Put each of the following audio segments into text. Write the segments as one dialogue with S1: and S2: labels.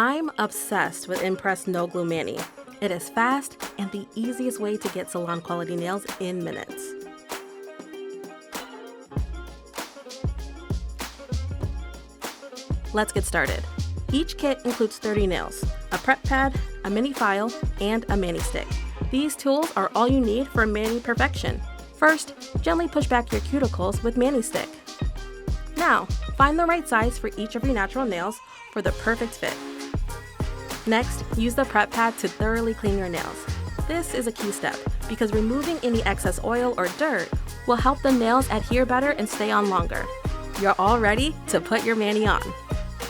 S1: I'm obsessed with Impress No Glue Mani. It is fast and the easiest way to get salon quality nails in minutes. Let's get started. Each kit includes 30 nails, a prep pad, a mini file, and a mani stick. These tools are all you need for mani perfection. First, gently push back your cuticles with mani stick. Now, find the right size for each of your natural nails for the perfect fit. Next, use the prep pad to thoroughly clean your nails. This is a key step because removing any excess oil or dirt will help the nails adhere better and stay on longer. You're all ready to put your mani on.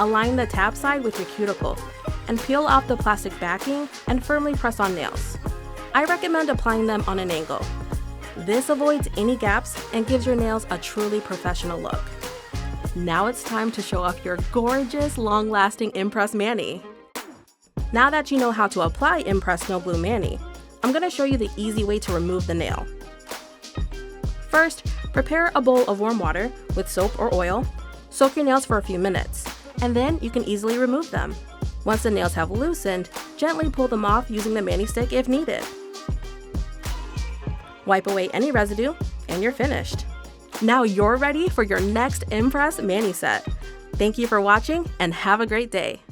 S1: Align the tab side with your cuticle and peel off the plastic backing and firmly press on nails. I recommend applying them on an angle. This avoids any gaps and gives your nails a truly professional look. Now it's time to show off your gorgeous, long-lasting Impress Mani. Now that you know how to apply Impress No Glue Mani, I'm going to show you the easy way to remove the nail. First, prepare a bowl of warm water with soap or oil. Soak your nails for a few minutes, and then you can easily remove them. Once the nails have loosened, gently pull them off using the mani stick if needed. Wipe away any residue, and you're finished. Now you're ready for your next Impress Mani set. Thank you for watching, and have a great day.